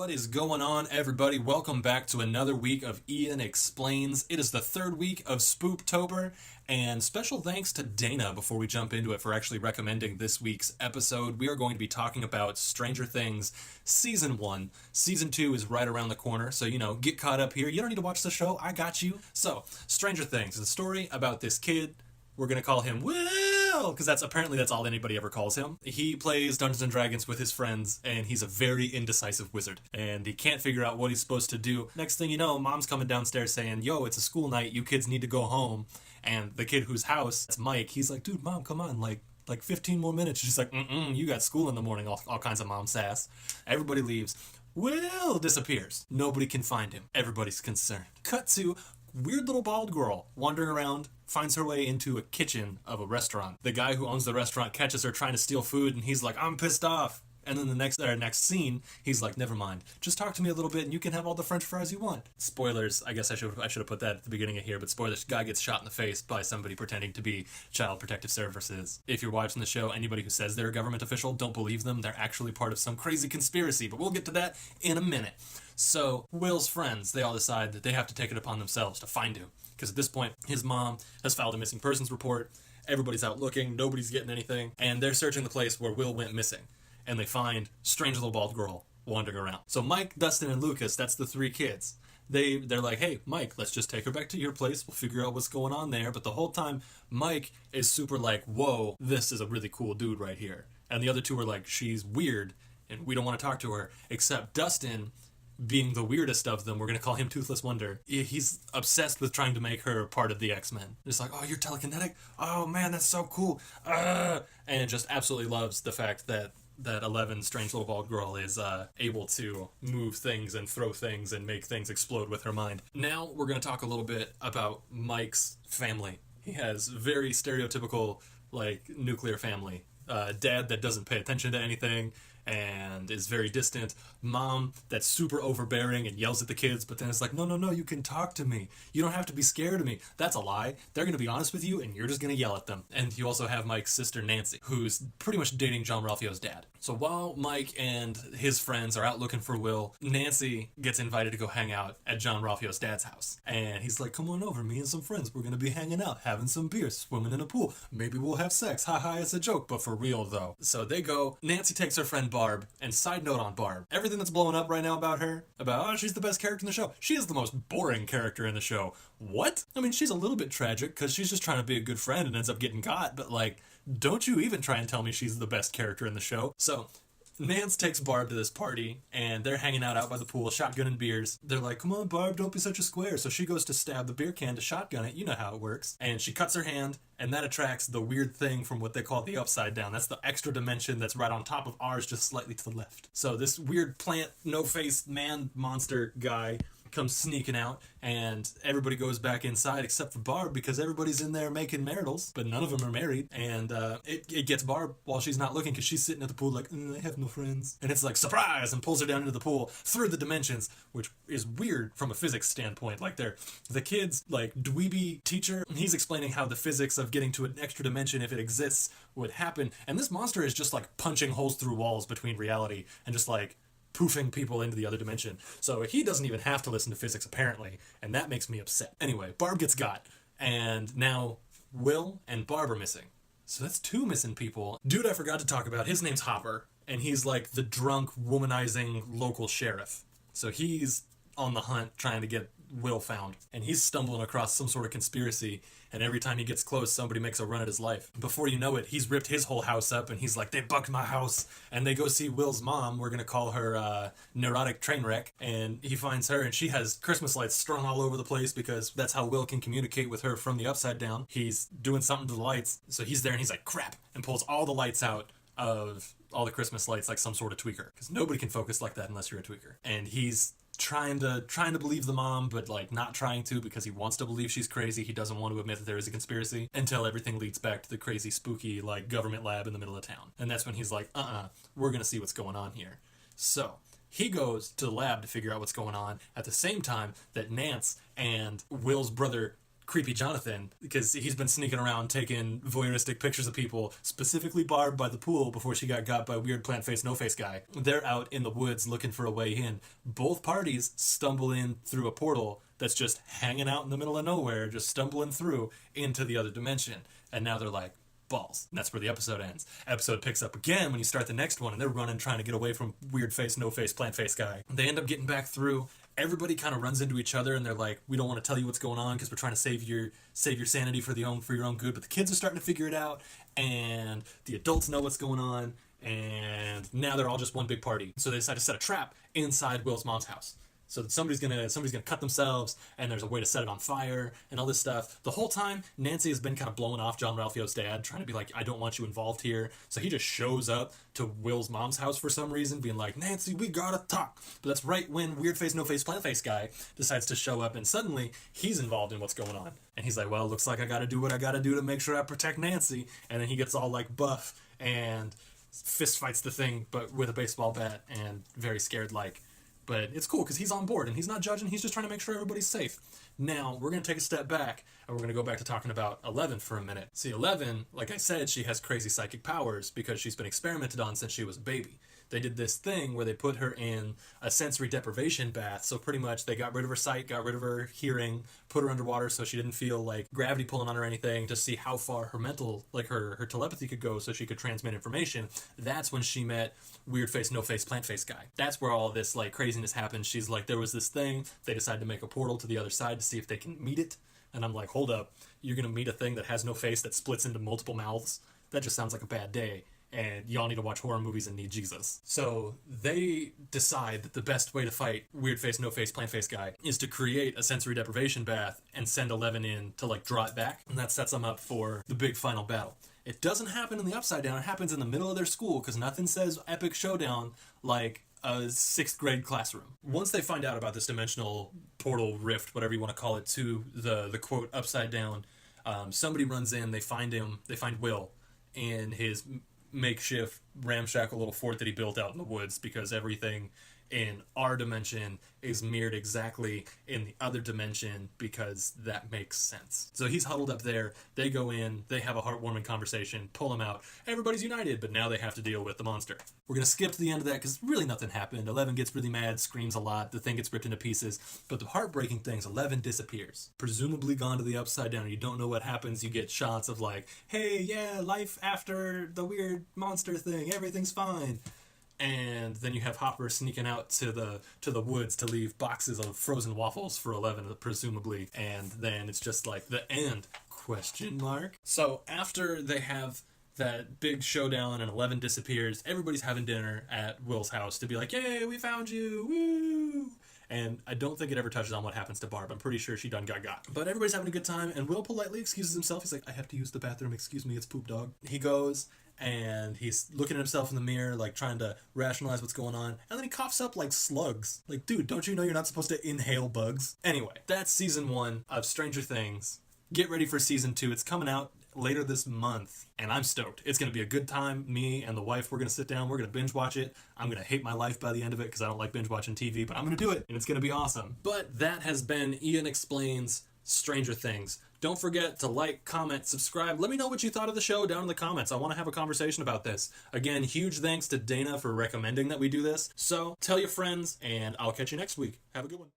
What is going on, everybody? Welcome back to another week of Ian Explains. It is the third week of Spooptober, and special thanks to Dana before we jump into it for actually recommending this week's episode. We are going to be talking about Stranger Things Season 1. Season 2 is right around the corner, so, get caught up here. You don't need to watch the show. I got you. So, Stranger Things is a story about this kid. We're going to call him Will, because that's all anybody ever calls him. He plays Dungeons & Dragons with his friends, and he's a very indecisive wizard. And he can't figure out what he's supposed to do. Next thing you know, Mom's coming downstairs saying, yo, it's a school night, you kids need to go home. And the kid whose house, it's Mike, he's like, dude, Mom, come on, like 15 more minutes. She's like, you got school in the morning, all kinds of mom sass. Everybody leaves. Will disappears. Nobody can find him. Everybody's concerned. Cut to weird little bald girl wandering around, finds her way into a kitchen of a restaurant. The guy who owns the restaurant catches her trying to steal food, and he's like, I'm pissed off. And then the next scene, he's like, never mind. Just talk to me a little bit and you can have all the french fries you want. Spoilers, I guess I should have put that at the beginning of here, but spoilers, guy gets shot in the face by somebody pretending to be Child Protective Services. If you're watching the show, anybody who says they're a government official, don't believe them. They're actually part of some crazy conspiracy, but we'll get to that in a minute. So, Will's friends, they all decide that they have to take it upon themselves to find him. Because at this point, his mom has filed a missing persons report. Everybody's out looking, nobody's getting anything, and they're searching the place where Will went missing. And they find strange little bald girl wandering around. So Mike, Dustin, and Lucas, that's the three kids. They're like, hey, Mike, let's just take her back to your place. We'll figure out what's going on there. But the whole time, Mike is super like, whoa, this is a really cool dude right here. And the other two are like, she's weird, and we don't want to talk to her. Except Dustin, being the weirdest of them, we're going to call him Toothless Wonder. He's obsessed with trying to make her part of the X-Men. Just like, oh, you're telekinetic? Oh, man, that's so cool. And just absolutely loves the fact that 11, strange little bald girl, is able to move things and throw things and make things explode with her mind. Now we're going to talk a little bit about Mike's family. He has very stereotypical, nuclear family. Dad that doesn't pay attention to anything and is very distant. Mom that's super overbearing and yells at the kids, but then it's like, no, you can talk to me. You don't have to be scared of me. That's a lie. They're going to be honest with you, and you're just going to yell at them. And you also have Mike's sister, Nancy, who's pretty much dating John Ralphio's dad. So while Mike and his friends are out looking for Will, Nancy gets invited to go hang out at John Ralphio's dad's house. And he's like, come on over, me and some friends. We're going to be hanging out, having some beers, swimming in a pool. Maybe we'll have sex. Haha, it's a joke, but for real, though. So they go. Nancy takes her friend Barb, and side note on Barb, everything that's blowing up right now about her, she's the best character in the show. She is the most boring character in the show. What? I mean, she's a little bit tragic, because she's just trying to be a good friend and ends up getting caught, but don't you even try and tell me she's the best character in the show. So, Nance takes Barb to this party, and they're hanging out by the pool, shotgunning beers. They're like, come on, Barb, don't be such a square. So she goes to stab the beer can to shotgun it. You know how it works. And she cuts her hand, and that attracts the weird thing from what they call the upside down. That's the extra dimension that's right on top of ours, just slightly to the left. So this weird plant, no-face man monster guy comes sneaking out, and everybody goes back inside except for Barb, because everybody's in there making maritals, but none of them are married. And it gets Barb while she's not looking, because she's sitting at the pool like, I have no friends. And it's like, surprise, and pulls her down into the pool through the dimensions, which is weird from a physics standpoint. The kid's dweeby teacher, he's explaining how the physics of getting to an extra dimension, if it exists, would happen. And this monster is just punching holes through walls between reality and just poofing people into the other dimension. So he doesn't even have to listen to physics, apparently, and that makes me upset. Anyway, Barb gets got, and now Will and Barb are missing. So that's two missing people. Dude I forgot to talk about, his name's Hopper, and he's the drunk, womanizing local sheriff. So he's on the hunt trying to get Will found, and he's stumbling across some sort of conspiracy, and every time he gets close, somebody makes a run at his life. Before you know it, he's ripped his whole house up, and he's like, they bugged my house. And they go see Will's mom. We're going to call her Neurotic Trainwreck. And he finds her, and she has Christmas lights strung all over the place, because that's how Will can communicate with her from the upside down. He's doing something to the lights. So he's there, and he's like, crap, and pulls all the lights out of all the Christmas lights like some sort of tweaker. Because nobody can focus like that unless you're a tweaker. And he's trying to believe the mom, but not trying to, because he wants to believe she's crazy. He doesn't want to admit that there is a conspiracy, until everything leads back to the crazy, spooky government lab in the middle of town. And that's when he's like, we're gonna see what's going on here. So he goes to the lab to figure out what's going on at the same time that Nance and Will's brother creepy Jonathan, because he's been sneaking around taking voyeuristic pictures of people, specifically Barb by the pool before she got by weird plant face, no face guy. They're out in the woods looking for a way in. Both parties stumble in through a portal that's just hanging out in the middle of nowhere, just stumbling through into the other dimension. And now they're like, balls. And that's where the episode ends. Episode picks up again when you start the next one, and they're running trying to get away from weird face, no face, plant face guy. They end up getting back through. Everybody kind of runs into each other, and they're like, we don't want to tell you what's going on because we're trying to save your sanity for your own good. But the kids are starting to figure it out, and the adults know what's going on, and now they're all just one big party. So they decide to set a trap inside Will's mom's house. So that somebody's gonna cut themselves, and there's a way to set it on fire, and all this stuff. The whole time, Nancy has been kind of blowing off John Ralphio's dad, trying to be like, I don't want you involved here. So he just shows up to Will's mom's house for some reason, being like, Nancy, we gotta talk. But that's right when weird face, no face, plant face guy decides to show up, and suddenly he's involved in what's going on. And he's like, well, looks like I gotta do what I gotta do to make sure I protect Nancy. And then he gets all like buff and fist fights the thing, but with a baseball bat, and very scared like. But it's cool because he's on board and he's not judging. He's just trying to make sure everybody's safe. Now, we're going to take a step back and we're going to go back to talking about 11 for a minute. See, 11, like I said, she has crazy psychic powers because she's been experimented on since she was a baby. They did this thing where they put her in a sensory deprivation bath. So pretty much they got rid of her sight, got rid of her hearing, put her underwater so she didn't feel like gravity pulling on her or anything, to see how far her mental, like her telepathy could go so she could transmit information. That's when she met weird face, no face, plant face guy. That's where all this like craziness happened. She's like, there was this thing. They decided to make a portal to the other side to see if they can meet it. And I'm like, hold up. You're going to meet a thing that has no face that splits into multiple mouths? That just sounds like a bad day. And y'all need to watch horror movies and need Jesus. So they decide that the best way to fight weird face, no face, plant face guy is to create a sensory deprivation bath and send 11 in to like draw it back. And that sets them up for the big final battle. It doesn't happen in the Upside Down. It happens in the middle of their school because nothing says epic showdown like a 6th grade classroom. Once they find out about this dimensional portal rift, whatever you want to call it, to the quote Upside Down, somebody runs in. They find Will in his makeshift ramshackle little fort that he built out in the woods, because everything in our dimension is mirrored exactly in the other dimension, because that makes sense. So he's huddled up there. They go in, they have a heartwarming conversation, pull him out. Everybody's united, but now they have to deal with the monster. We're going to skip to the end of that because really nothing happened. 11 gets really mad, screams a lot, the thing gets ripped into pieces. But the heartbreaking thing is 11 disappears. Presumably gone to the Upside Down. You don't know what happens. You get shots of like, hey, yeah, life after the weird monster thing. Everything's fine. And then you have Hopper sneaking out to the woods to leave boxes of frozen waffles for 11, presumably. And then it's just like the end, ? So after they have that big showdown and 11 disappears, everybody's having dinner at Will's house to be like, yay, we found you, woo! And I don't think it ever touches on what happens to Barb. I'm pretty sure she done got. But everybody's having a good time, and Will politely excuses himself. He's like, I have to use the bathroom, excuse me, it's poop dog. He goes, and he's looking at himself in the mirror, like trying to rationalize what's going on. And then he coughs up like slugs. Like, dude, don't you know you're not supposed to inhale bugs? Anyway, that's season 1 of Stranger Things. Get ready for season 2. It's coming out later this month, and I'm stoked. It's going to be a good time. Me and the wife, we're going to sit down, we're going to binge watch it. I'm going to hate my life by the end of it because I don't like binge watching TV, but I'm going to do it, and it's going to be awesome. But that has been Ian Explains Stranger Things. Don't forget to like, comment, subscribe. Let me know what you thought of the show down in the comments. I want to have a conversation about this. Again, huge thanks to Dana for recommending that we do this. So tell your friends, and I'll catch you next week. Have a good one.